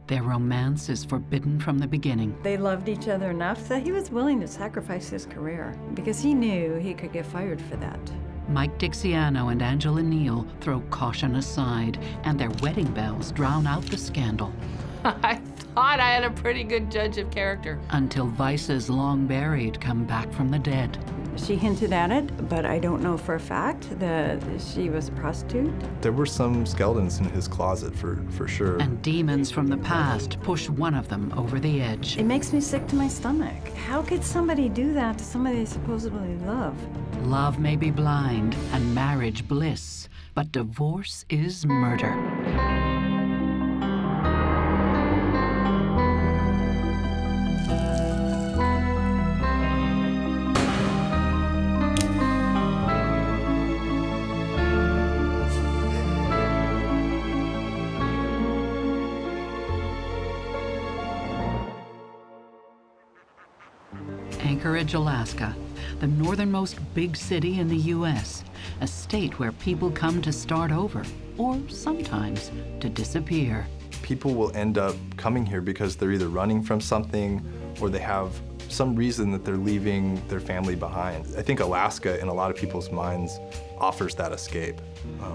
Their romance is forbidden from the beginning. They loved each other enough that he was willing to sacrifice his career because he knew he could get fired for that. Mike Dixiano and Angela Neal throw caution aside, and their wedding bells drown out the scandal. I thought I had a pretty good judge of character. Until vices long buried come back from the dead. She hinted at it, but I don't know for a fact that she was a prostitute. There were some skeletons in his closet for sure. And demons from the past push one of them over the edge. It makes me sick to my stomach. How could somebody do that to somebody they supposedly love? Love may be blind and marriage bliss, but divorce is murder. Anchorage, Alaska, the northernmost big city in the U.S., a state where people come to start over, or sometimes to disappear. People will end up coming here because they're either running from something or they have some reason that they're leaving their family behind. I think Alaska, in a lot of people's minds, offers that escape,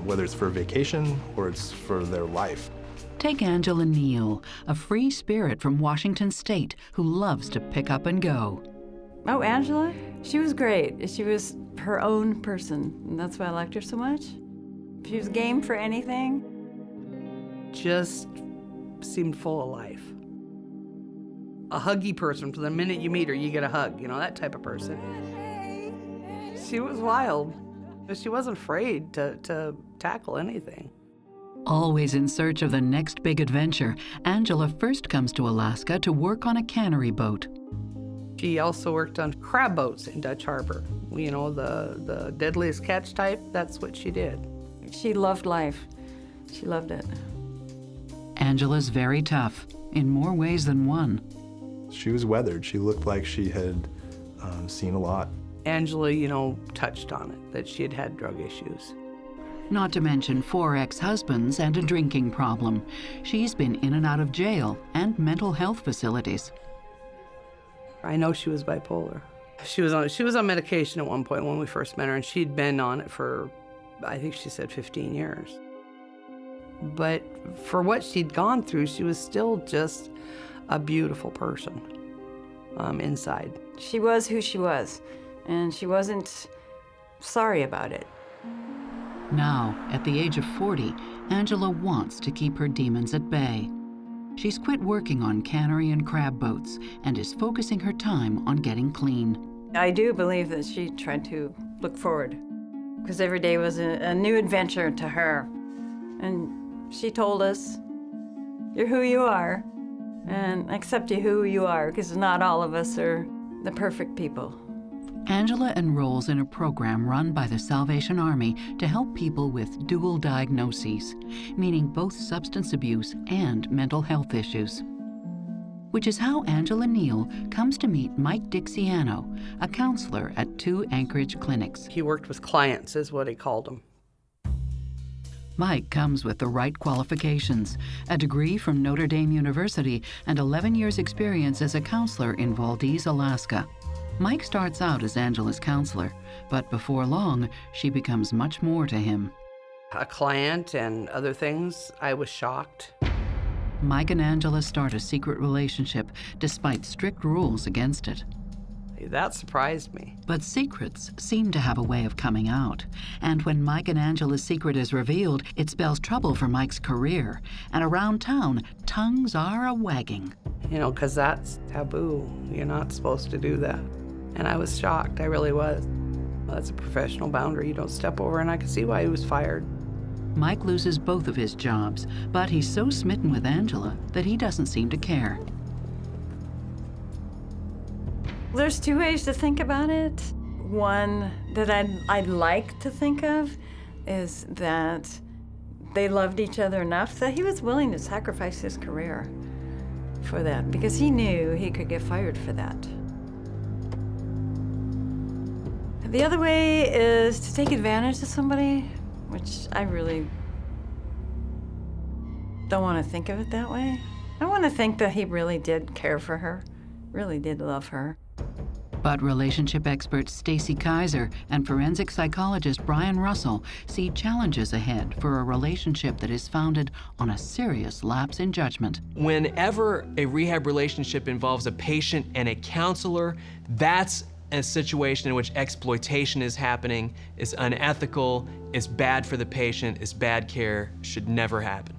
whether it's for a vacation or it's for their life. Take Angela Neal, a free spirit from Washington State who loves to pick up and go. Oh, Angela? She was great. She was her own person, and that's why I liked her so much. She was game for anything. Just seemed full of life. A huggy person. From the minute you meet her, you get a hug. You know, that type of person. She was wild. She wasn't afraid to tackle anything. Always in search of the next big adventure, Angela first comes to Alaska to work on a cannery boat. She also worked on crab boats in Dutch Harbor. You know, the deadliest catch type, that's what she did. She loved life. She loved it. Angela's very tough, in more ways than one. She was weathered. She looked like she had seen a lot. Angela, you know, touched on it, that she had had drug issues. Not to mention 4 ex-husbands and a drinking problem. She's been in and out of jail and mental health facilities. I know she was bipolar. She was on medication at one point when we first met her, and she'd been on it for, I think she said 15 years. But for what she'd gone through, she was still just a beautiful person inside. She was who she was, and she wasn't sorry about it. Now, at the age of 40, Angela wants to keep her demons at bay. She's quit working on cannery and crab boats and is focusing her time on getting clean. I do believe that she tried to look forward, because every day was a new adventure to her. And she told us, you're who you are, and accept you who you are, because not all of us are the perfect people. Angela enrolls in a program run by the Salvation Army to help people with dual diagnoses, meaning both substance abuse and mental health issues. Which is how Angela Neal comes to meet Mike Dixiano, a counselor at 2 Anchorage clinics. He worked with clients, is what he called them. Mike comes with the right qualifications, a degree from Notre Dame University and 11 years' experience as a counselor in Valdez, Alaska. Mike starts out as Angela's counselor, but before long, she becomes much more to him. A client and other things, I was shocked. Mike and Angela start a secret relationship, despite strict rules against it. That surprised me. But secrets seem to have a way of coming out. And when Mike and Angela's secret is revealed, it spells trouble for Mike's career. And around town, tongues are a-wagging. You know, because that's taboo. You're not supposed to do that. And I was shocked, I really was. That's a professional boundary you don't step over, and I could see why he was fired. Mike loses both of his jobs, but he's so smitten with Angela that he doesn't seem to care. There's 2 ways to think about it. One that I'd like to think of is that they loved each other enough that he was willing to sacrifice his career for that, because he knew he could get fired for that. The other way is to take advantage of somebody, which I really don't want to think of it that way. I want to think that he really did care for her, really did love her. But relationship expert Stacy Kaiser and forensic psychologist Brian Russell see challenges ahead for a relationship that is founded on a serious lapse in judgment. Whenever a rehab relationship involves a patient and a counselor, that's a situation in which exploitation is happening, is unethical, is bad for the patient, is bad care, should never happen.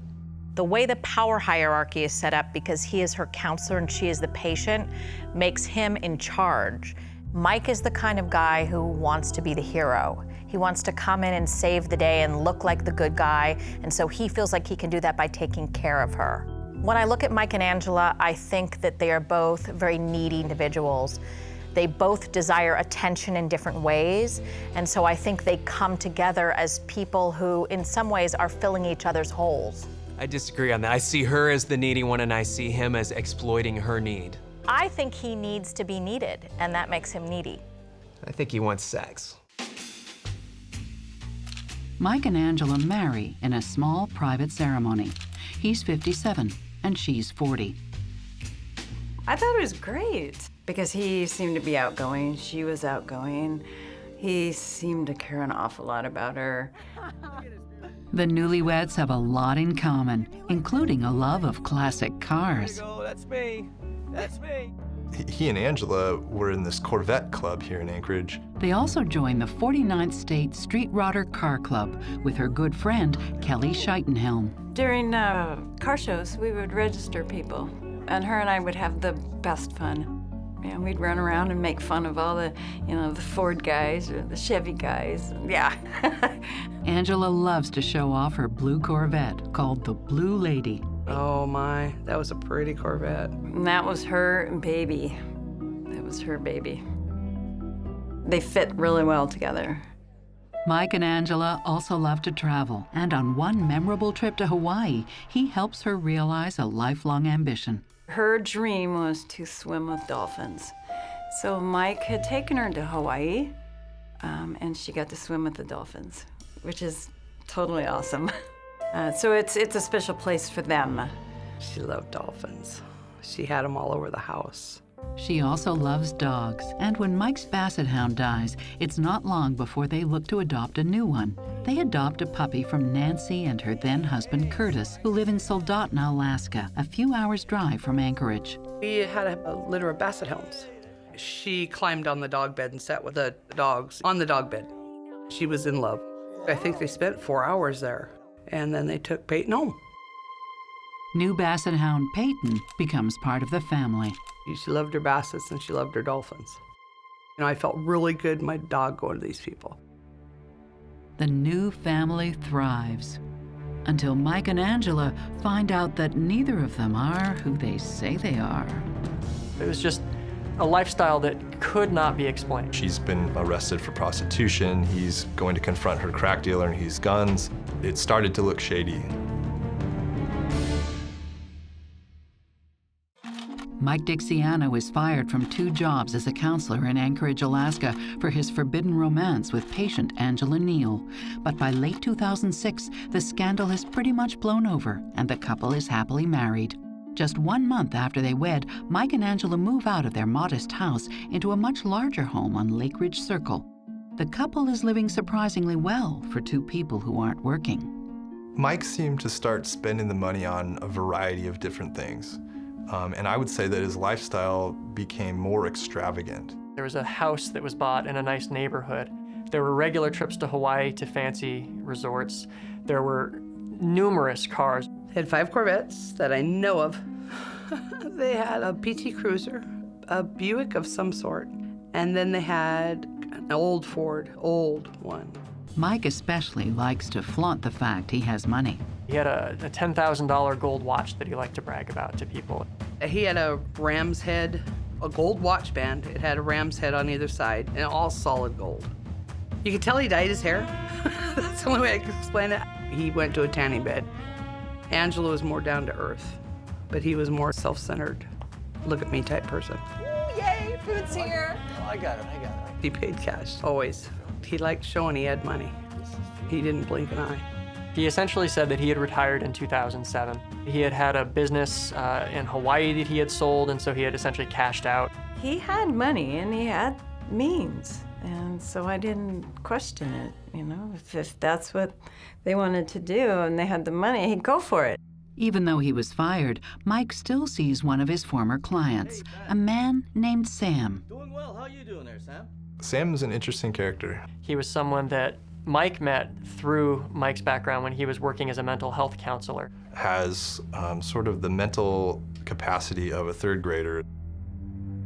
The way the power hierarchy is set up, because he is her counselor and she is the patient, makes him in charge. Mike is the kind of guy who wants to be the hero. He wants to come in and save the day and look like the good guy, and so he feels like he can do that by taking care of her. When I look at Mike and Angela, I think that they are both very needy individuals. They both desire attention in different ways, and so I think they come together as people who, in some ways, are filling each other's holes. I disagree on that. I see her as the needy one, and I see him as exploiting her need. I think he needs to be needed, and that makes him needy. I think he wants sex. Mike and Angela marry in a small private ceremony. He's 57 and she's 40. I thought it was great because he seemed to be outgoing. She was outgoing. He seemed to care an awful lot about her. The newlyweds have a lot in common, including a love of classic cars. That's me. That's me. He and Angela were in this Corvette club here in Anchorage. They also joined the 49th State Street Rodder Car Club with her good friend, Kelly Scheitenhelm. During car shows, we would register people, and her and I would have the best fun. And we'd run around and make fun of all the, the Ford guys or the Chevy guys. Yeah. Angela loves to show off her blue Corvette called the Blue Lady. Oh my, that was a pretty Corvette. And that was her baby. That was her baby. They fit really well together. Mike and Angela also love to travel, and on one memorable trip to Hawaii, he helps her realize a lifelong ambition. Her dream was to swim with dolphins. So Mike had taken her to Hawaii, and she got to swim with the dolphins, which is totally awesome. So it's a special place for them. She loved dolphins. She had them all over the house. She also loves dogs, and when Mike's basset hound dies, it's not long before they look to adopt a new one. They adopt a puppy from Nancy and her then-husband Curtis, who live in Soldotna, Alaska, a few hours' drive from Anchorage. We had a litter of basset hounds. She climbed on the dog bed and sat with the dogs on the dog bed. She was in love. I think they spent 4 hours there, and then they took Peyton home. New basset hound Peyton becomes part of the family. She loved her bassets and she loved her dolphins. I felt really good, my dog, going to these people. The new family thrives until Mike and Angela find out that neither of them are who they say they are. It was just a lifestyle that could not be explained. She's been arrested for prostitution. He's going to confront her crack dealer and he's guns. It started to look shady. Mike Dixiano is fired from 2 jobs as a counselor in Anchorage, Alaska, for his forbidden romance with patient Angela Neal. But by late 2006, the scandal has pretty much blown over, and the couple is happily married. Just 1 month after they wed, Mike and Angela move out of their modest house into a much larger home on Lake Ridge Circle. The couple is living surprisingly well for 2 people who aren't working. Mike seemed to start spending the money on a variety of different things. And I would say that his lifestyle became more extravagant. There was a house that was bought in a nice neighborhood. There were regular trips to Hawaii to fancy resorts. There were numerous cars. They had 5 Corvettes that I know of. They had a PT Cruiser, a Buick of some sort, and then they had an old Ford, old one. Mike especially likes to flaunt the fact he has money. He had a $10,000 gold watch that he liked to brag about to people. He had a ram's head, a gold watch band. It had a ram's head on either side, and all solid gold. You could tell he dyed his hair. That's the only way I can explain it. He went to a tanning bed. Angela was more down to earth, but he was more self-centered, look at me type person. Ooh, yay, food's here. Oh, I got it. He paid cash, always. He liked showing he had money. He didn't blink an eye. He essentially said that he had retired in 2007. He had had a business in Hawaii that he had sold, and so he had essentially cashed out. He had money and he had means, and so I didn't question it. You know, if that's what they wanted to do and they had the money, he'd go for it. Even though he was fired, Mike still sees one of his former clients, a man named Sam. Doing well. How you doing there, Sam? Sam is an interesting character. He was someone that Mike met through Mike's background when he was working as a mental health counselor. Has sort of the mental capacity of a third grader.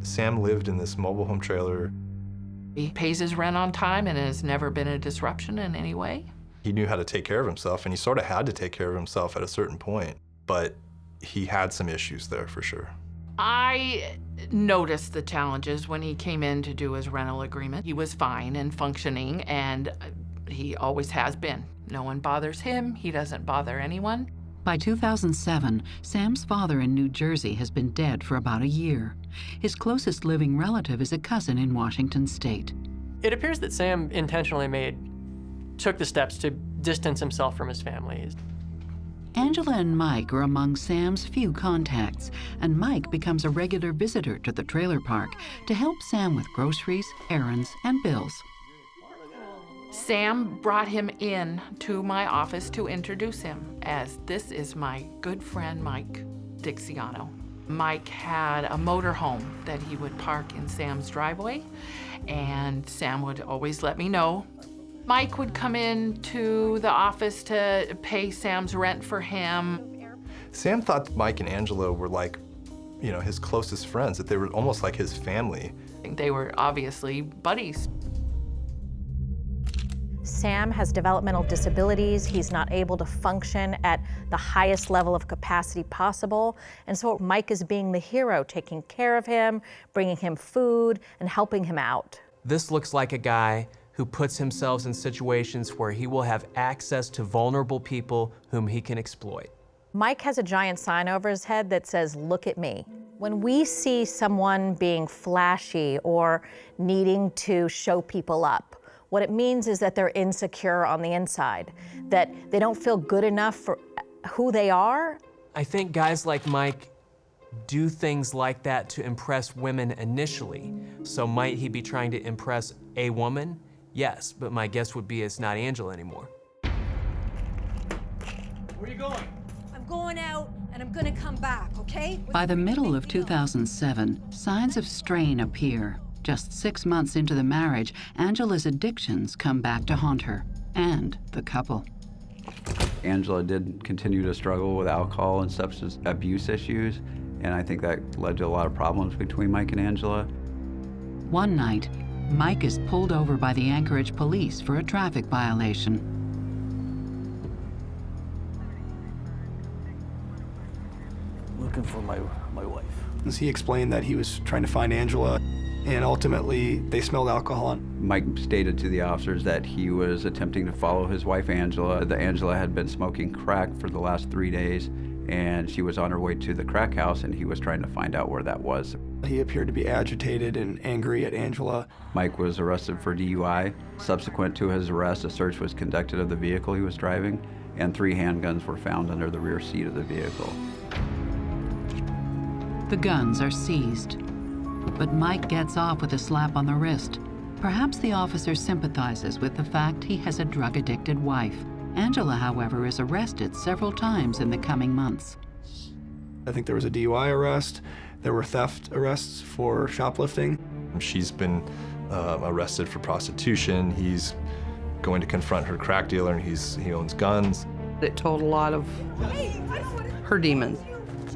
Sam lived in this mobile home trailer. He pays his rent on time and has never been a disruption in any way. He knew how to take care of himself, and he sort of had to take care of himself at a certain point, but he had some issues there for sure. I noticed the challenges when he came in to do his rental agreement. He was fine and functioning, and he always has been. No one bothers him, he doesn't bother anyone. By 2007, Sam's father in New Jersey has been dead for about a year. His closest living relative is a cousin in Washington State. It appears that Sam intentionally took the steps to distance himself from his family. Angela and Mike are among Sam's few contacts, and Mike becomes a regular visitor to the trailer park to help Sam with groceries, errands, and bills. Sam brought him in to my office to introduce him as this is my good friend, Mike Dixiano. Mike had a motorhome that he would park in Sam's driveway, and Sam would always let me know. Mike would come in to the office to pay Sam's rent for him. Sam thought Mike and Angela were like, you know, his closest friends, that they were almost like his family. They were obviously buddies. Sam has developmental disabilities. He's not able to function at the highest level of capacity possible. And so Mike is being the hero, taking care of him, bringing him food, and helping him out. This looks like a guy who puts himself in situations where he will have access to vulnerable people whom he can exploit. Mike has a giant sign over his head that says, "Look at me." When we see someone being flashy or needing to show people up, what it means is that they're insecure on the inside, that they don't feel good enough for who they are. I think guys like Mike do things like that to impress women initially. So might he be trying to impress a woman? Yes, but my guess would be it's not Angela anymore. Where are you going? I'm going out and I'm gonna come back, okay? By the middle of 2007, signs of strain appear. Just 6 months into the marriage, Angela's addictions come back to haunt her and the couple. Angela did continue to struggle with alcohol and substance abuse issues, and I think that led to a lot of problems between Mike and Angela. One night, Mike is pulled over by the Anchorage police for a traffic violation. Looking for my wife. He explained that he was trying to find Angela, and ultimately they smelled alcohol on. Mike stated to the officers that he was attempting to follow his wife Angela. That Angela had been smoking crack for the last 3 days, and she was on her way to the crack house, and he was trying to find out where that was. He appeared to be agitated and angry at Angela. Mike was arrested for DUI. Subsequent to his arrest, a search was conducted of the vehicle he was driving, and 3 handguns were found under the rear seat of the vehicle. The guns are seized, but Mike gets off with a slap on the wrist. Perhaps the officer sympathizes with the fact he has a drug-addicted wife. Angela, however, is arrested several times in the coming months. I think there was a DUI arrest. There were theft arrests for shoplifting. She's been arrested for prostitution. He's going to confront her crack dealer, and he owns guns. It told a lot of her demons.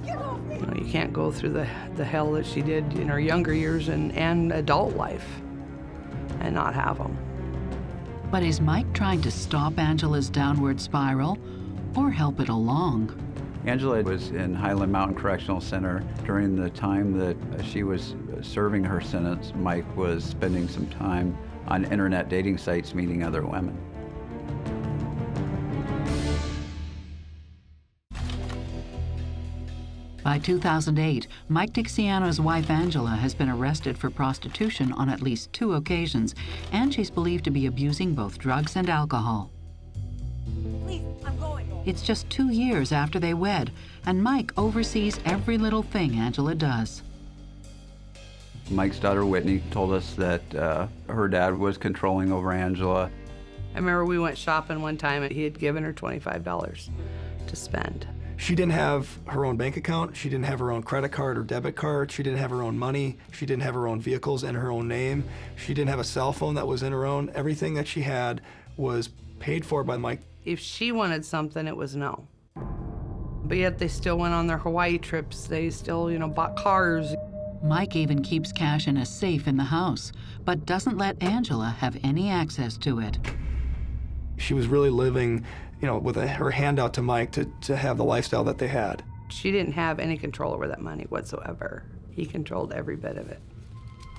You know, you can't go through the hell that she did in her younger years and adult life and not have them. But is Mike trying to stop Angela's downward spiral or help it along? Angela was in Highland Mountain Correctional Center. During the time that she was serving her sentence, Mike was spending some time on internet dating sites meeting other women. By 2008, Mike Dixiano's wife Angela has been arrested for prostitution on at least 2 occasions, and she's believed to be abusing both drugs and alcohol. Please, I'm going. It's just 2 years after they wed, and Mike oversees every little thing Angela does. Mike's daughter Whitney told us that her dad was controlling over Angela. I remember we went shopping one time and he had given her $25 to spend. She didn't have her own bank account. She didn't have her own credit card or debit card. She didn't have her own money. She didn't have her own vehicles in her own name. She didn't have a cell phone that was in her own. Everything that she had was paid for by Mike. If she wanted something, it was no. But yet they still went on their Hawaii trips. They still, bought cars. Mike even keeps cash in a safe in the house, but doesn't let Angela have any access to it. She was really living, with her hand out to Mike to have the lifestyle that they had. She didn't have any control over that money whatsoever. He controlled every bit of it.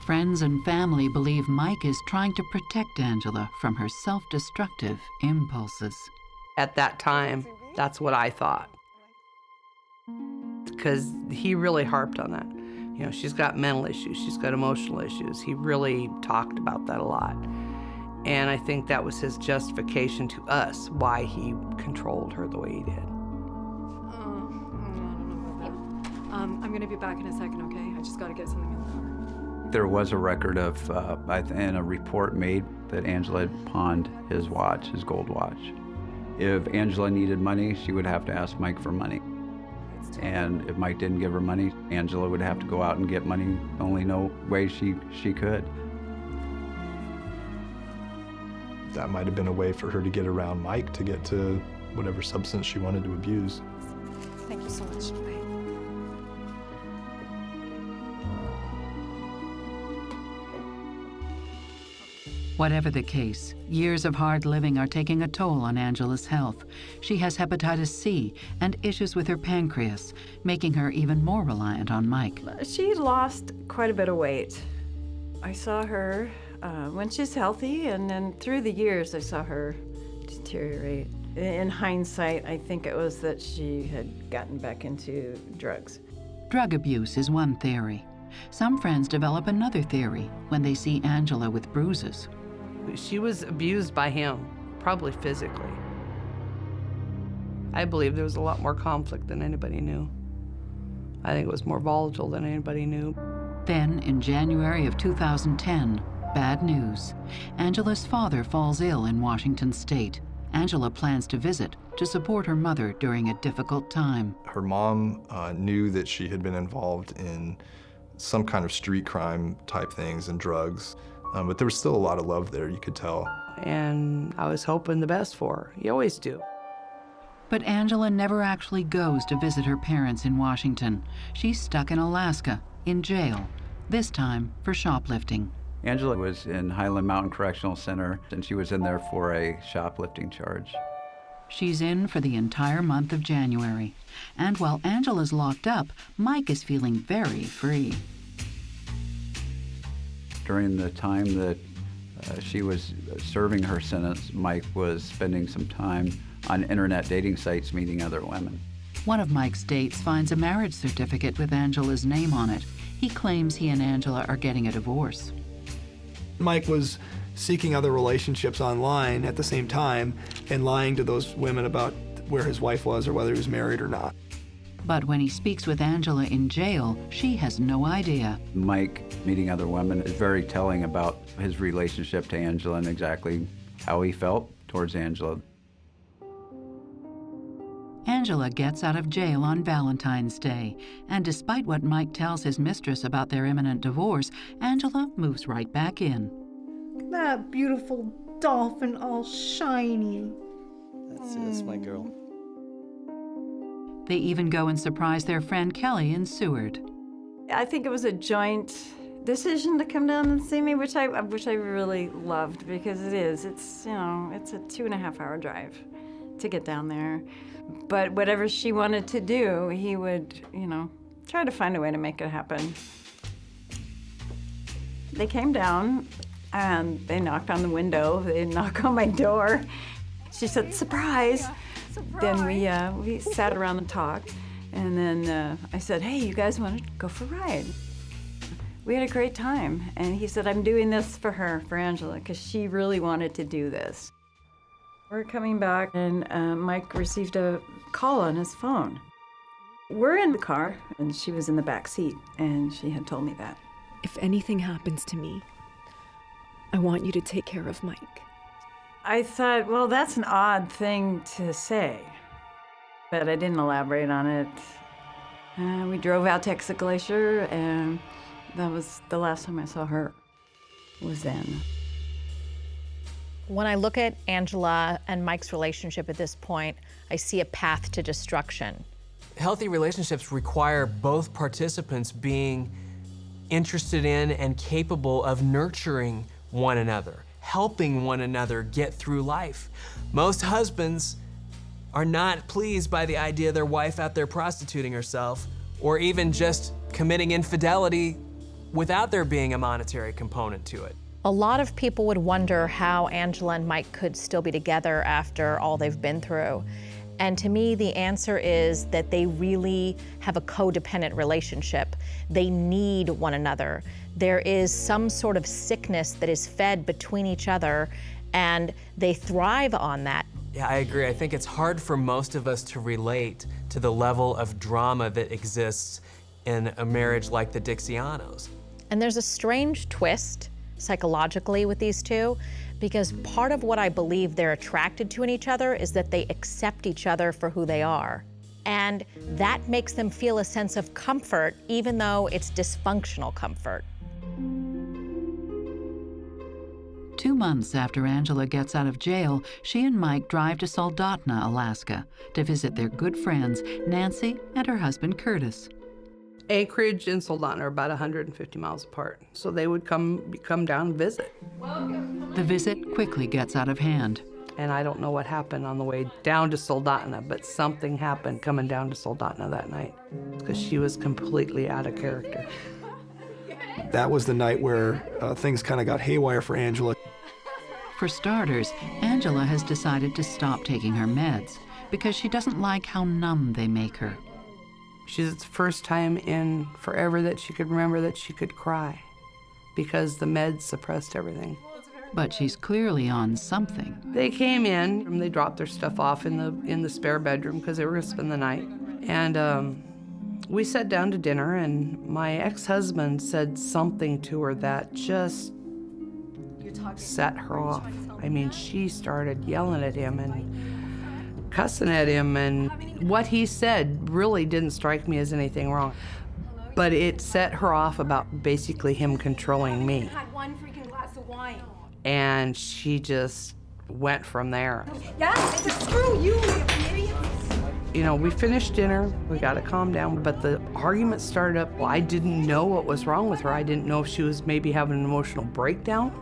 Friends and family believe Mike is trying to protect Angela from her self-destructive impulses. At that time, that's what I thought. Because he really harped on that. She's got mental issues, she's got emotional issues. He really talked about that a lot. And I think that was his justification to us, why he controlled her the way he did. I'm gonna be back in a second, okay? I just gotta get something in the car. There was a record of, and a report made that Angela had pawned his watch, his gold watch. If Angela needed money, she would have to ask Mike for money. And if Mike didn't give her money, Angela would have to go out and get money the only way she could. That might have been a way for her to get around Mike to get to whatever substance she wanted to abuse. Thank you so much. Bye. Whatever the case, years of hard living are taking a toll on Angela's health. She has hepatitis C and issues with her pancreas, making her even more reliant on Mike. She lost quite a bit of weight. I saw her when she's healthy, and then through the years I saw her deteriorate. In hindsight, I think it was that she had gotten back into drugs. Drug abuse is one theory. Some friends develop another theory when they see Angela with bruises. She was abused by him, probably physically. I believe there was a lot more conflict than anybody knew. I think it was more volatile than anybody knew. Then, in January of 2010, bad news. Angela's father falls ill in Washington State. Angela plans to visit to support her mother during a difficult time. Her mom knew that she had been involved in some kind of street crime type things and drugs, but there was still a lot of love there, you could tell. And I was hoping the best for her. You always do. But Angela never actually goes to visit her parents in Washington. She's stuck in Alaska, in jail, this time for shoplifting. Angela was in Highland Mountain Correctional Center, and she was in there for a shoplifting charge. She's in for the entire month of January. And while Angela's locked up, Mike is feeling very free. During the time that she was serving her sentence, Mike was spending some time on internet dating sites meeting other women. One of Mike's dates finds a marriage certificate with Angela's name on it. He claims he and Angela are getting a divorce. Mike was seeking other relationships online at the same time and lying to those women about where his wife was or whether he was married or not. But when he speaks with Angela in jail, she has no idea. Mike meeting other women is very telling about his relationship to Angela and exactly how he felt towards Angela. Angela gets out of jail on Valentine's Day, and despite what Mike tells his mistress about their imminent divorce, Angela moves right back in. That beautiful dolphin all shiny. That's my girl. They even go and surprise their friend Kelly in Seward. I think it was a joint decision to come down and see me, which I really loved, because it is. It's, it's a 2.5-hour drive to get down there. But whatever she wanted to do, he would, try to find a way to make it happen. They came down and they knocked on the window. They knocked on my door. She said, "Surprise!" Then we sat around and talked, and then I said, "Hey, you guys want to go for a ride?" We had a great time, and he said, "I'm doing this for her, for Angela, because she really wanted to do this." We're coming back, and Mike received a call on his phone. We're in the car, and she was in the back seat, and she had told me that. If anything happens to me, I want you to take care of Mike. I thought, well, that's an odd thing to say, but I didn't elaborate on it. We drove out to Escalating, and that was the last time I saw her, was then. When I look at Angela and Mike's relationship at this point, I see a path to destruction. Healthy relationships require both participants being interested in and capable of nurturing one another, helping one another get through life. Most husbands are not pleased by the idea of their wife out there prostituting herself, or even just committing infidelity without there being a monetary component to it. A lot of people would wonder how Angela and Mike could still be together after all they've been through. And to me, the answer is that they really have a codependent relationship. They need one another. There is some sort of sickness that is fed between each other, and they thrive on that. Yeah, I agree. I think it's hard for most of us to relate to the level of drama that exists in a marriage like the Dixianos. And there's a strange twist psychologically with these two, because part of what I believe they're attracted to in each other is that they accept each other for who they are. And that makes them feel a sense of comfort, even though it's dysfunctional comfort. 2 months after Angela gets out of jail, she and Mike drive to Soldotna, Alaska, to visit their good friends, Nancy and her husband, Curtis. Anchorage and Soldotna are about 150 miles apart, so they would come down and visit. The visit quickly gets out of hand. And I don't know what happened on the way down to Soldotna, but something happened coming down to Soldotna that night, because she was completely out of character. That was the night where things kind of got haywire for Angela. For starters, Angela has decided to stop taking her meds because she doesn't like how numb they make her. She's the first time in forever that she could remember that she could cry because the meds suppressed everything. But she's clearly on something. They came in and they dropped their stuff off in the spare bedroom because they were going to spend the night. And we sat down to dinner, and my ex-husband said something to her that just set her off. I mean, she started yelling at him and cussing at him, and what he said really didn't strike me as anything wrong. But it set her off about basically him controlling me. One freaking glass of wine. And she just went from there. Yeah, screw you idiot. You know, we finished dinner, we got to calm down, but the argument started up. Well, I didn't know what was wrong with her. I didn't know if she was maybe having an emotional breakdown,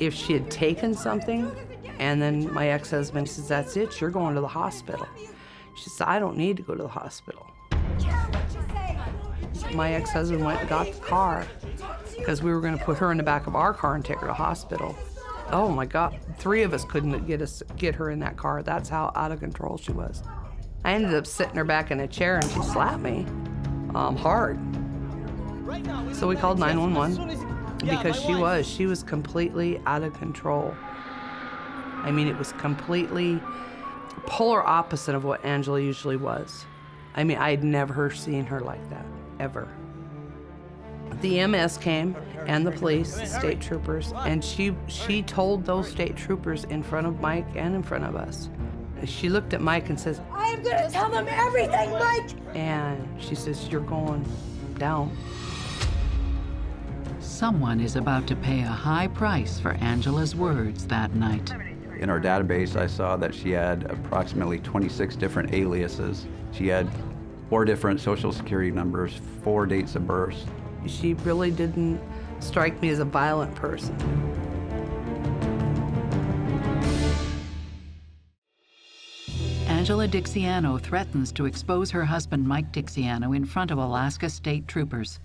if she had taken something. And then my ex-husband says, that's it, you're going to the hospital. She says, I don't need to go to the hospital. My ex-husband went and got the car because we were going to put her in the back of our car and take her to the hospital. Oh my God, 3 of us couldn't get her in that car. That's how out of control she was. I ended up sitting her back in a chair and she slapped me hard. So we called 911 because she was completely out of control. I mean, it was completely polar opposite of what Angela usually was. I mean, I'd never seen her like that, ever. The EMS came, and the police, state troopers, and she told those state troopers in front of Mike and in front of us. She looked at Mike and says, I am gonna tell them everything, Mike! And she says, you're going down. Someone is about to pay a high price for Angela's words that night. In our database, I saw that she had approximately 26 different aliases. She had 4 different social security numbers, 4 dates of birth. She really didn't strike me as a violent person. Angela Dixiano threatens to expose her husband, Mike Dixiano, in front of Alaska state troopers.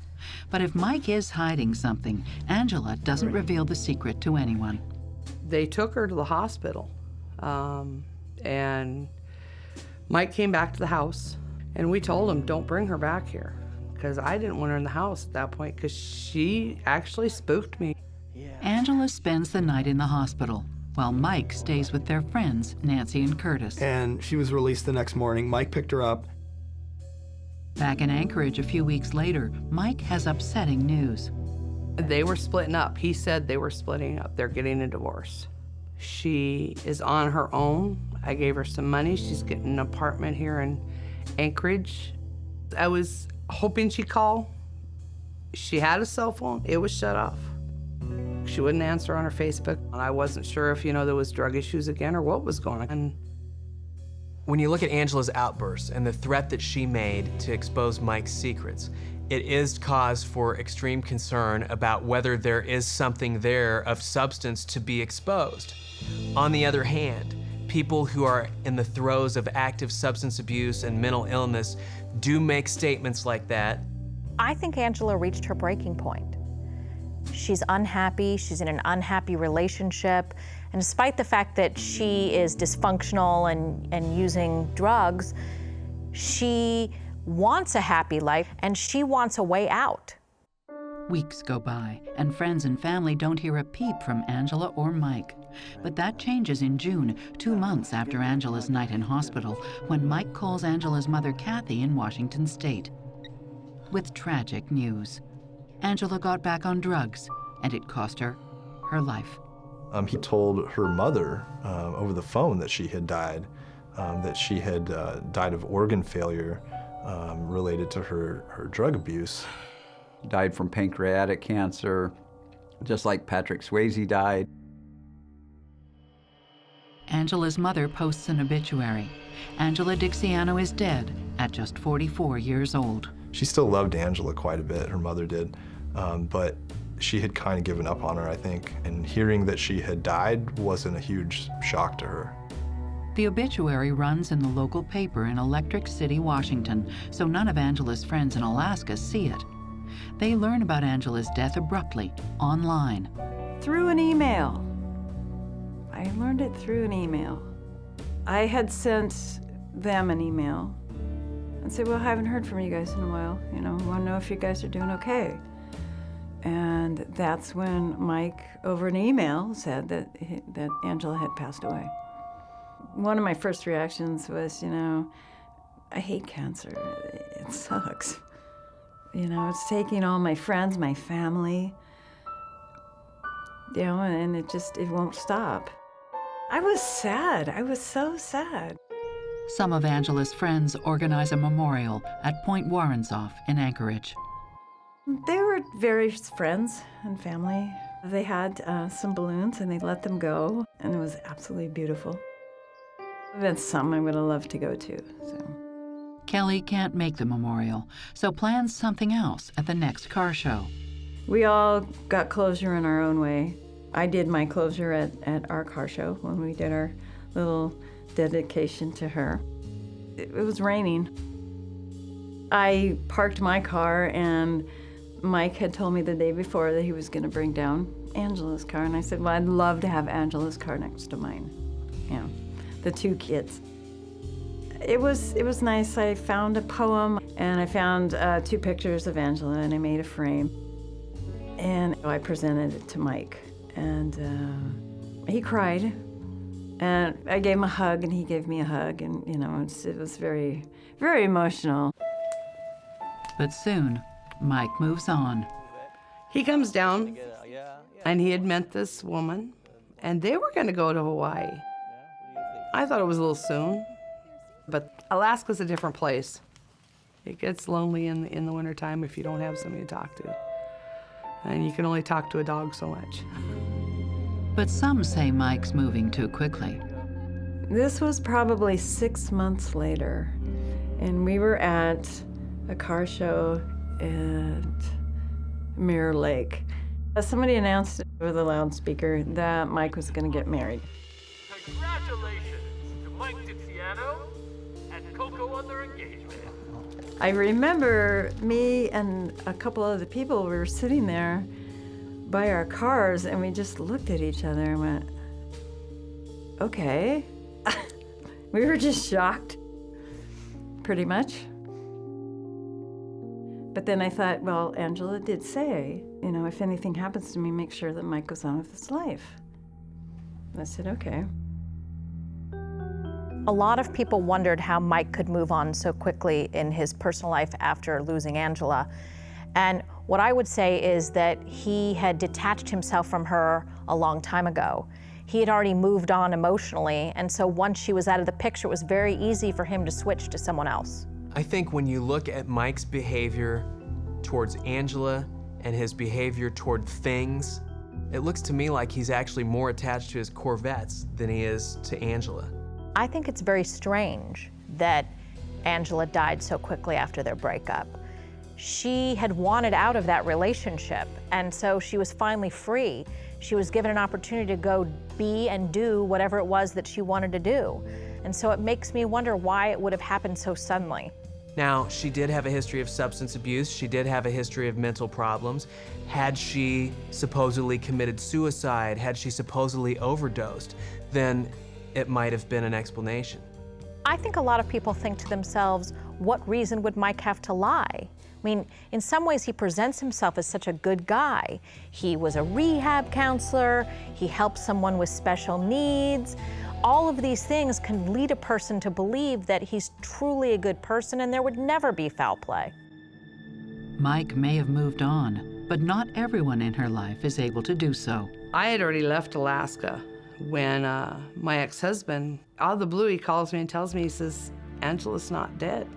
But if Mike is hiding something, Angela doesn't reveal the secret to anyone. They took her to the hospital, and Mike came back to the house, and we told him, don't bring her back here, because I didn't want her in the house at that point, because she actually spooked me. Angela spends the night in the hospital. while Mike stays with their friends, Nancy and Curtis. And she was released the next morning. Mike picked her up. Back in Anchorage a few weeks later, Mike has upsetting news. They were splitting up. He said they were splitting up. They're getting a divorce. She is on her own. I gave her some money. She's getting an apartment here in Anchorage. I was hoping she'd call. She had a cell phone. It was shut off. She wouldn't answer on her Facebook. I wasn't sure if, there was drug issues again or what was going on. When you look at Angela's outbursts and the threat that she made to expose Mike's secrets, it is cause for extreme concern about whether there is something there of substance to be exposed. On the other hand, people who are in the throes of active substance abuse and mental illness do make statements like that. I think Angela reached her breaking point. She's unhappy, she's in an unhappy relationship, and despite the fact that she is dysfunctional and using drugs, she wants a happy life and she wants a way out. Weeks go by, and friends and family don't hear a peep from Angela or Mike. But that changes in June, 2 months after Angela's night in hospital, when Mike calls Angela's mother, Kathy, in Washington State, with tragic news. Angela got back on drugs, and it cost her her life. He told her mother over the phone that she had died, that she had died of organ failure related to her drug abuse. Died from pancreatic cancer, just like Patrick Swayze died. Angela's mother posts an obituary. Angela Dixiano is dead at just 44 years old. She still loved Angela quite a bit, her mother did, but she had kind of given up on her, I think, and hearing that she had died wasn't a huge shock to her. The obituary runs in the local paper in Electric City, Washington, so none of Angela's friends in Alaska see it. They learn about Angela's death abruptly, online. Through an email. I learned it through an email. I had sent them an email and said, well, I haven't heard from you guys in a while. I want to know if you guys are doing okay. And that's when Mike, over an email, said that Angela had passed away. One of my first reactions was, I hate cancer. It sucks. It's taking all my friends, my family, and it won't stop. I was sad. I was so sad. Some of Angela's friends organize a memorial at Point Warrenzoff in Anchorage. They were various friends and family. They had some balloons and they let them go, and it was absolutely beautiful. That's something I would have loved to go to. So. Kelly can't make the memorial, so plans something else at the next car show. We all got closure in our own way. I did my closure at our car show when we did our little dedication to her. It was raining. I parked my car, and Mike had told me the day before that he was going to bring down Angela's car, and I said, well, I'd love to have Angela's car next to mine. The two kids. It was nice. I found a poem, and I found 2 pictures of Angela, and I made a frame. And I presented it to Mike, and he cried. And I gave him a hug, and he gave me a hug, and it was very, very emotional. But soon, Mike moves on. He comes down, and he had met this woman, and they were going to go to Hawaii. I thought it was a little soon, but Alaska's a different place. It gets lonely in the wintertime if you don't have somebody to talk to. And you can only talk to a dog so much. But some say Mike's moving too quickly. This was probably 6 months later, and we were at a car show at Mirror Lake. Somebody announced over the loudspeaker that Mike was going to get married. Congratulations to Mike Dixiano and Coco on their engagement. I remember me and a couple other people, we were sitting there by our cars, and we just looked at each other and went, okay. We were just shocked, pretty much. But then I thought, well, Angela did say, if anything happens to me, make sure that Mike goes on with his life. I said, okay. A lot of people wondered how Mike could move on so quickly in his personal life after losing Angela. And what I would say is that he had detached himself from her a long time ago. He had already moved on emotionally, and so once she was out of the picture, it was very easy for him to switch to someone else. I think when you look at Mike's behavior towards Angela and his behavior toward things, it looks to me like he's actually more attached to his Corvettes than he is to Angela. I think it's very strange that Angela died so quickly after their breakup. She had wanted out of that relationship, and so she was finally free. She was given an opportunity to go be and do whatever it was that she wanted to do. And so it makes me wonder why it would have happened so suddenly. Now, she did have a history of substance abuse. She did have a history of mental problems. Had she supposedly committed suicide, had she supposedly overdosed, then it might have been an explanation. I think a lot of people think to themselves, what reason would Mike have to lie? I mean, in some ways, he presents himself as such a good guy. He was a rehab counselor. He helped someone with special needs. All of these things can lead a person to believe that he's truly a good person and there would never be foul play. Mike may have moved on, but not everyone in her life is able to do so. I had already left Alaska when my ex-husband, out of the blue, he calls me and tells me, he says, Angela's not dead.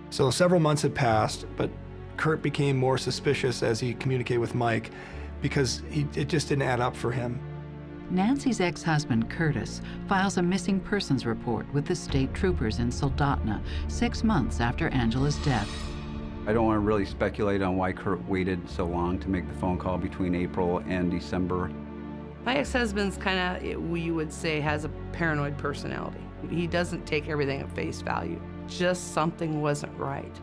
So several months had passed, but Kurt became more suspicious as he communicated with Mike because it just didn't add up for him. Nancy's ex-husband, Curtis, files a missing persons report with the state troopers in Soldotna 6 months after Angela's death. I don't want to really speculate on why Kurt waited so long to make the phone call between April and December. My ex-husband's kind of, you would say, has a paranoid personality. He doesn't take everything at face value. Just something wasn't right.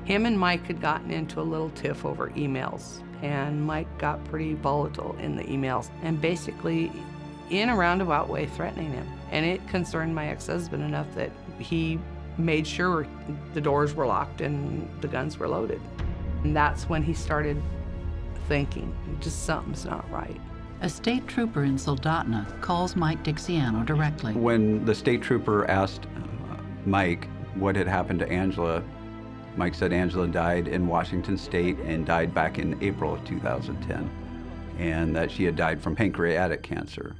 Him and Mike had gotten into a little tiff over emails, and Mike got pretty volatile in the emails and basically, in a roundabout way, threatening him. And it concerned my ex-husband enough that he made sure the doors were locked and the guns were loaded. And that's when he started thinking, just something's not right. A state trooper in Soldotna calls Mike Dixiano directly. When the state trooper asked Mike what had happened to Angela, Mike said Angela died in Washington State and died back in April of 2010, and that she had died from pancreatic cancer.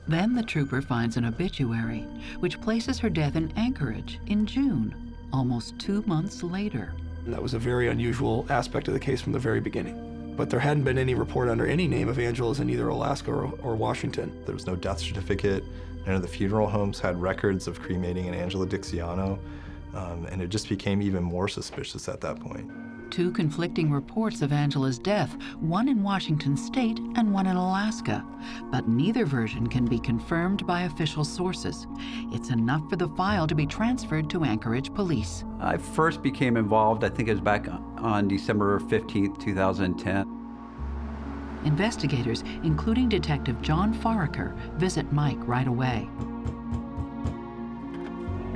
Then the trooper finds an obituary, which places her death in Anchorage in June, almost 2 months later. And that was a very unusual aspect of the case from the very beginning. But there hadn't been any report under any name of Angela's in either Alaska or Washington. There was no death certificate. None of the funeral homes had records of cremating an Angela Dixiano, and it just became even more suspicious at that point. 2 conflicting reports of Angela's death, one in Washington State and one in Alaska, but neither version can be confirmed by official sources. It's enough for the file to be transferred to Anchorage police. I first became involved, I think it was back on December 15th, 2010. Investigators, including Detective John Foraker, visit Mike right away.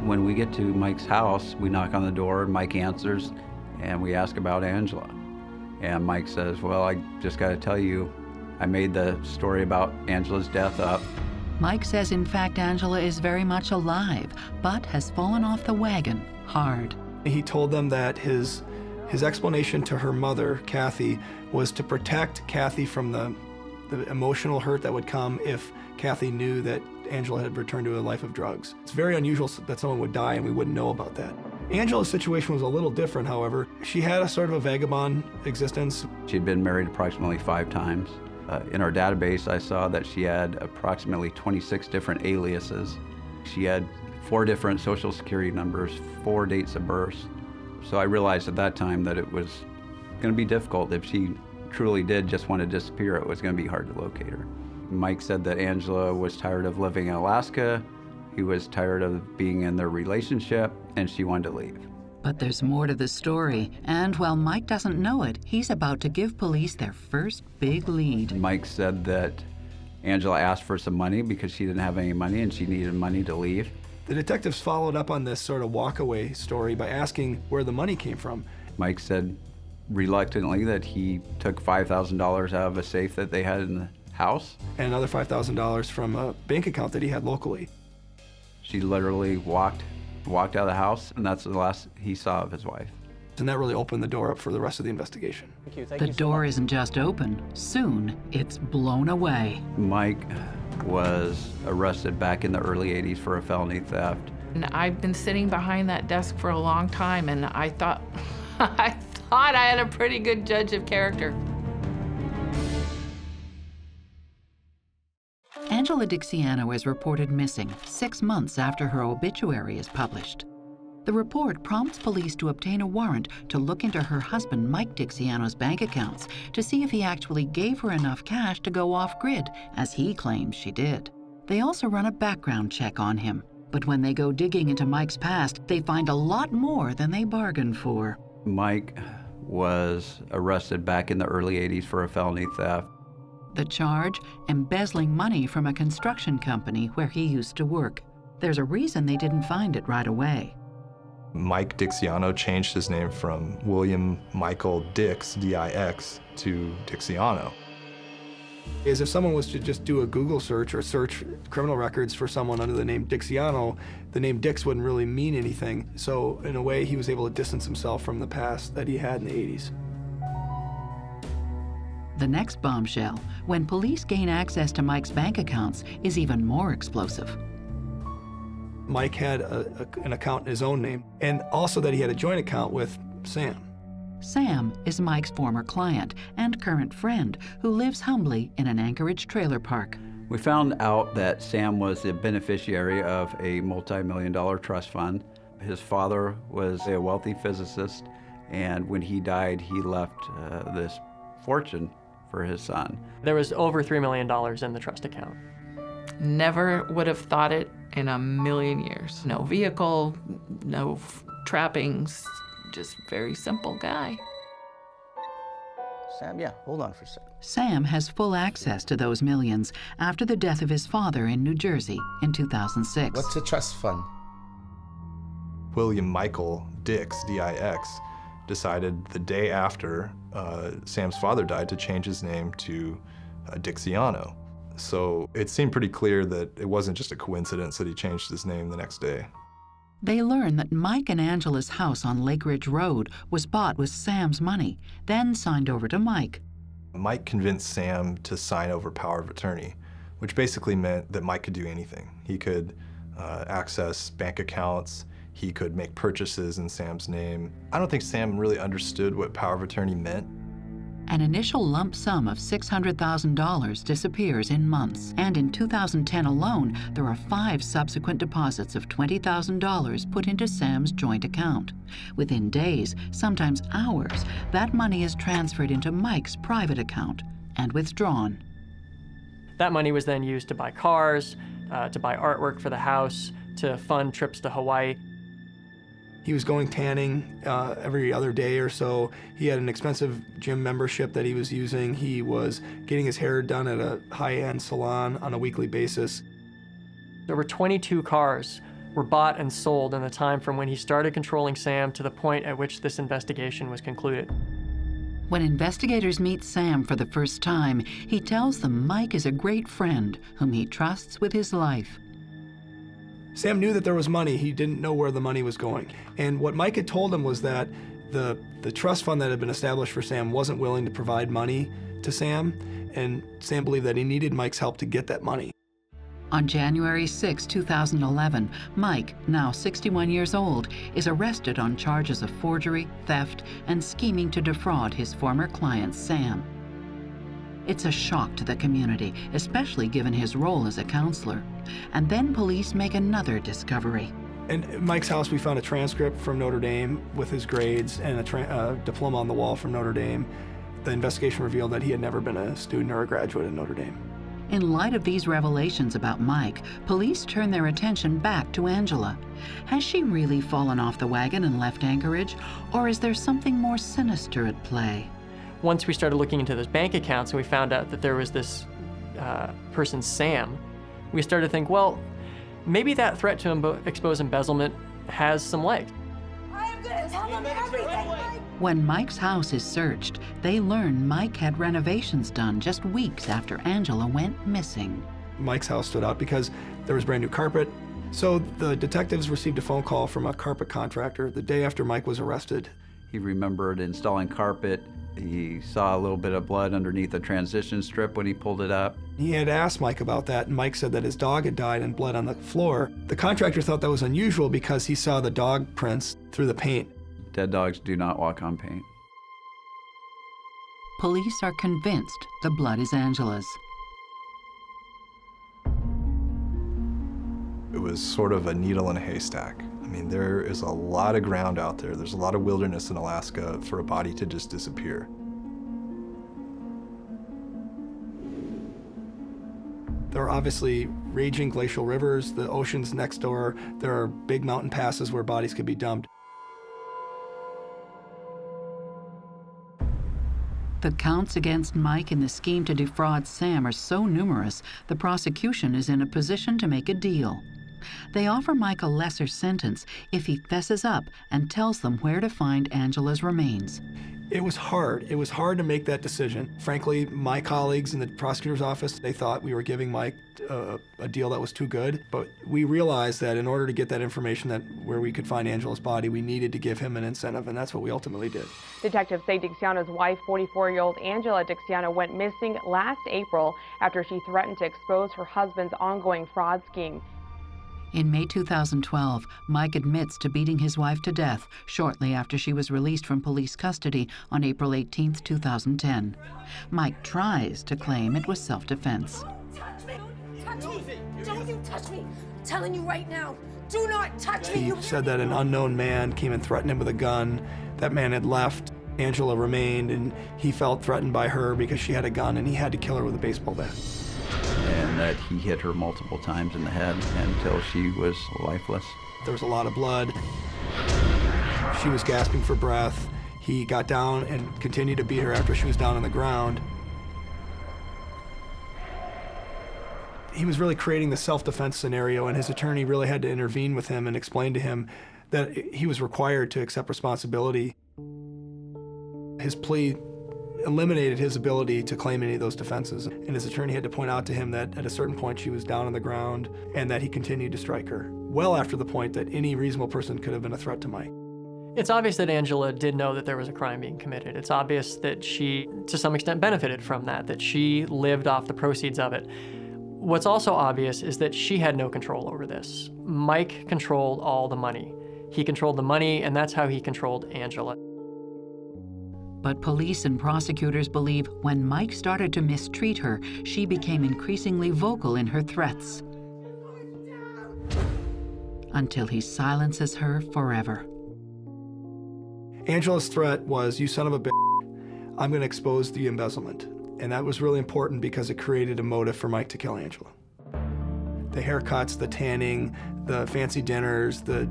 When we get to Mike's house, we knock on the door, and Mike answers, and we ask about Angela. And Mike says, well, I just got to tell you, I made the story about Angela's death up. Mike says, in fact, Angela is very much alive, but has fallen off the wagon hard. He told them that his explanation to her mother, Kathy, was to protect Kathy from the emotional hurt that would come if Kathy knew that Angela had returned to a life of drugs. It's very unusual that someone would die and we wouldn't know about that. Angela's situation was a little different, however. She had a sort of a vagabond existence. She'd been married approximately 5 times. In our database, I saw that she had approximately 26 different aliases. She had 4 different social security numbers, 4 dates of birth. So I realized at that time that it was going to be difficult. If she truly did just want to disappear, it was going to be hard to locate her. Mike said that Angela was tired of living in Alaska, he was tired of being in their relationship, and she wanted to leave. But there's more to the story, and while Mike doesn't know it, he's about to give police their first big lead. Mike said that Angela asked for some money because she didn't have any money and she needed money to leave. The detectives followed up on this sort of walkaway story by asking where the money came from. Mike said reluctantly that he took $5,000 out of a safe that they had in the house. And another $5,000 from a bank account that he had locally. She literally walked out of the house, and that's the last he saw of his wife. And that really opened the door up for the rest of the investigation. The door isn't just open. Soon, it's blown away. Mike was arrested back in the early 80s for a felony theft. And I've been sitting behind that desk for a long time, and I thought I had a pretty good judge of character. Angela Dixiano is reported missing 6 months after her obituary is published. The report prompts police to obtain a warrant to look into her husband Mike Dixiano's bank accounts to see if he actually gave her enough cash to go off-grid, as he claims she did. They also run a background check on him, but when they go digging into Mike's past, they find a lot more than they bargained for. Mike was arrested back in the early 80s for a felony theft. The charge? Embezzling money from a construction company where he used to work. There's a reason they didn't find it right away. Mike Dixiano changed his name from William Michael Dix, D-I-X, to Dixiano. Is if someone was to just do a Google search or search criminal records for someone under the name Dixiano, the name Dix wouldn't really mean anything. So in a way, he was able to distance himself from the past that he had in the 80s. The next bombshell, when police gain access to Mike's bank accounts, is even more explosive. Mike had an account in his own name, and also that he had a joint account with Sam. Sam is Mike's former client and current friend who lives humbly in an Anchorage trailer park. We found out that Sam was the beneficiary of a multi-million-dollar trust fund. His father was a wealthy physicist, and when he died, he left this fortune for his son. There was over $3 million in the trust account. Never would have thought it in a million years. No vehicle, no trappings, just very simple guy. Sam, yeah, hold on for a second. Sam has full access to those millions after the death of his father in New Jersey in 2006. What's a trust fund? William Michael Dix, D-I-X, decided the day after Sam's father died to change his name to Dixiano. So it seemed pretty clear that it wasn't just a coincidence that he changed his name the next day. They learn that Mike and Angela's house on Lake Ridge Road was bought with Sam's money, then signed over to Mike. Mike convinced Sam to sign over power of attorney, which basically meant that Mike could do anything. He could access bank accounts, he could make purchases in Sam's name. I don't think Sam really understood what power of attorney meant. An initial lump sum of $600,000 disappears in months, and in 2010 alone, there are 5 subsequent deposits of $20,000 put into Sam's joint account. Within days, sometimes hours, that money is transferred into Mike's private account and withdrawn. That money was then used to buy cars, to buy artwork for the house, to fund trips to Hawaii. He was going tanning every other day or so. He had an expensive gym membership that he was using. He was getting his hair done at a high-end salon on a weekly basis. Over 22 cars were bought and sold in the time from when he started controlling Sam to the point at which this investigation was concluded. When investigators meet Sam for the first time, he tells them Mike is a great friend whom he trusts with his life. Sam knew that there was money. He didn't know where the money was going. And what Mike had told him was that the trust fund that had been established for Sam wasn't willing to provide money to Sam, and Sam believed that he needed Mike's help to get that money. On January 6, 2011, Mike, now 61 years old, is arrested on charges of forgery, theft, and scheming to defraud his former client, Sam. It's a shock to the community, especially given his role as a counselor. And then police make another discovery. In Mike's house, we found a transcript from Notre Dame with his grades and a diploma on the wall from Notre Dame. The investigation revealed that he had never been a student or a graduate at Notre Dame. In light of these revelations about Mike, police turn their attention back to Angela. Has she really fallen off the wagon and left Anchorage, or is there something more sinister at play? Once we started looking into those bank accounts and we found out that there was this person, Sam, we started to think, well, maybe that threat to expose embezzlement has some legs. I am gonna tell them everything, Mike! When Mike's house is searched, they learn Mike had renovations done just weeks after Angela went missing. Mike's house stood out because there was brand new carpet. So the detectives received a phone call from a carpet contractor the day after Mike was arrested. He remembered installing carpet. He saw a little bit of blood underneath the transition strip when he pulled it up. He had asked Mike about that, and Mike said that his dog had died and bled on the floor. The contractor thought that was unusual because he saw the dog prints through the paint. Dead dogs do not walk on paint. Police are convinced the blood is Angela's. It was sort of a needle in a haystack. I mean, there is a lot of ground out there. There's a lot of wilderness in Alaska for a body to just disappear. There are obviously raging glacial rivers, the ocean's next door. There are big mountain passes where bodies could be dumped. The counts against Mike in the scheme to defraud Sam are so numerous, the prosecution is in a position to make a deal. They offer Mike a lesser sentence if he fesses up and tells them where to find Angela's remains. It was hard. It was hard to make that decision. Frankly, my colleagues in the prosecutor's office, they thought we were giving Mike a deal that was too good. But we realized that in order to get that information that where we could find Angela's body, we needed to give him an incentive, and that's what we ultimately did. Detectives say Dixiano's wife, 44-year-old Angela Dixiano, went missing last April after she threatened to expose her husband's ongoing fraud scheme. In May 2012, Mike admits to beating his wife to death shortly after she was released from police custody on April 18, 2010. Mike tries to claim it was self-defense. Touch me! Touch me! Don't you touch me! I'm telling you right now, do not touch me! He said that an unknown man came and threatened him with a gun. That man had left. Angela remained, and he felt threatened by her because she had a gun, and he had to kill her with a baseball bat. And that he hit her multiple times in the head until she was lifeless. There was a lot of blood. She was gasping for breath. He got down and continued to beat her after she was down on the ground. He was really creating the self-defense scenario, and his attorney really had to intervene with him and explain to him that he was required to accept responsibility. His plea eliminated his ability to claim any of those defenses, and his attorney had to point out to him that at a certain point she was down on the ground and that he continued to strike her, well after the point that any reasonable person could have been a threat to Mike. It's obvious that Angela did know that there was a crime being committed. It's obvious that she, to some extent, benefited from that she lived off the proceeds of it. What's also obvious is that she had no control over this. Mike controlled all the money. He controlled the money, and that's how he controlled Angela. But police and prosecutors believe when Mike started to mistreat her, she became increasingly vocal in her threats. Until he silences her forever. Angela's threat was, "You son of a bitch, I'm going to expose the embezzlement." And that was really important because it created a motive for Mike to kill Angela. The haircuts, the tanning, the fancy dinners, the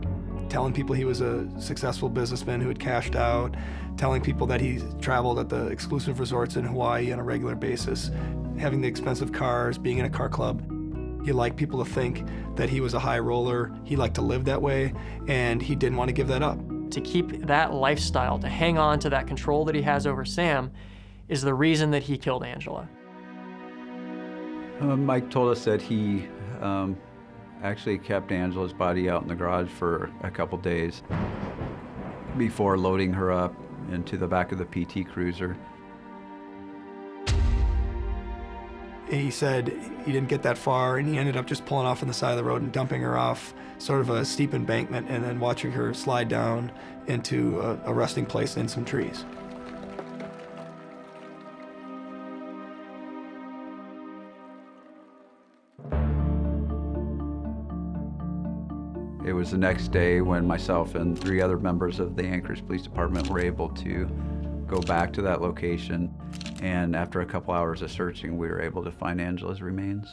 telling people he was a successful businessman who had cashed out, telling people that he traveled at the exclusive resorts in Hawaii on a regular basis, having the expensive cars, being in a car club. He liked people to think that he was a high roller. He liked to live that way, and he didn't want to give that up. To keep that lifestyle, to hang on to that control that he has over Sam, is the reason that he killed Angela. Mike told us that he actually kept Angela's body out in the garage for a couple days before loading her up into the back of the PT Cruiser. He said he didn't get that far, and he ended up just pulling off on the side of the road and dumping her off sort of a steep embankment and then watching her slide down into a resting place in some trees. It was the next day when myself and 3 other members of the Anchorage Police Department were able to go back to that location, and after a couple hours of searching, we were able to find Angela's remains.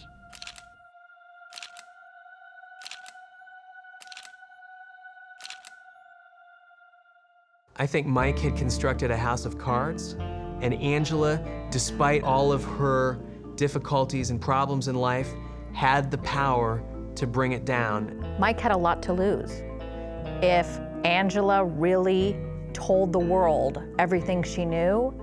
I think Mike had constructed a house of cards, and Angela, despite all of her difficulties and problems in life, had the power to bring it down. Mike had a lot to lose. If Angela really told the world everything she knew,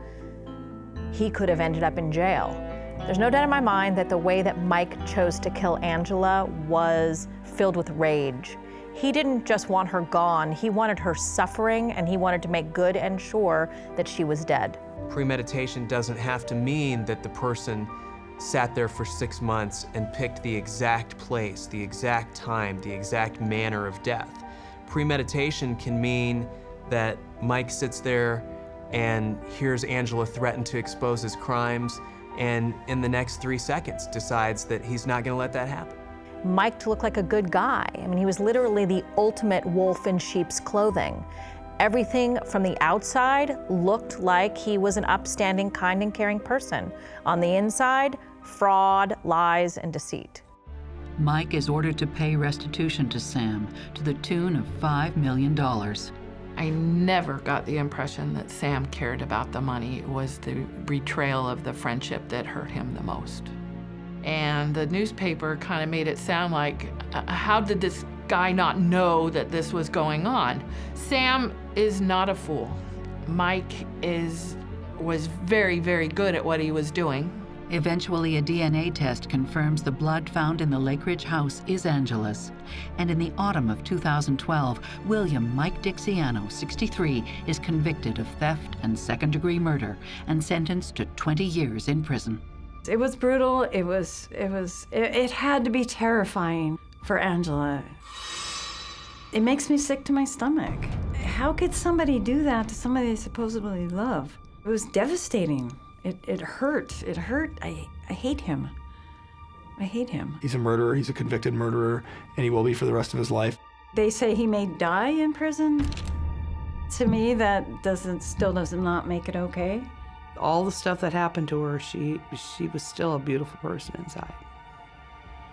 he could have ended up in jail. There's no doubt in my mind that the way that Mike chose to kill Angela was filled with rage. He didn't just want her gone, he wanted her suffering, and he wanted to make good and sure that she was dead. Premeditation doesn't have to mean that the person sat there for 6 months and picked the exact place, the exact time, the exact manner of death. Premeditation can mean that Mike sits there and hears Angela threaten to expose his crimes, and in the next 3 seconds decides that he's not gonna let that happen. Mike looked like a good guy. I mean, he was literally the ultimate wolf in sheep's clothing. Everything from the outside looked like he was an upstanding, kind, and caring person. On the inside, fraud, lies, and deceit. Mike is ordered to pay restitution to Sam to the tune of $5 million. I never got the impression that Sam cared about the money. It was the betrayal of the friendship that hurt him the most. And the newspaper kind of made it sound like, how did this guy not know that this was going on? Sam is not a fool. Mike was very, very good at what he was doing. Eventually, a DNA test confirms the blood found in the Lake Ridge house is Angela's. And in the autumn of 2012, William Mike Dixiano, 63, is convicted of theft and second-degree murder and sentenced to 20 years in prison. It was brutal. It had to be terrifying for Angela. It makes me sick to my stomach. How could somebody do that to somebody they supposedly love? It was devastating. It hurt. It hurt. I hate him. I hate him. He's a murderer. He's a convicted murderer, and he will be for the rest of his life. They say he may die in prison. To me, that still does not make it okay. All the stuff that happened to her, she was still a beautiful person inside.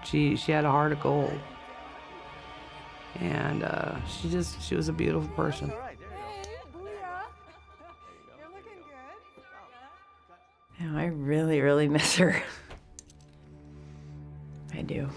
She had a heart of gold. And she was a beautiful person. Yeah, I really, really miss her. I do.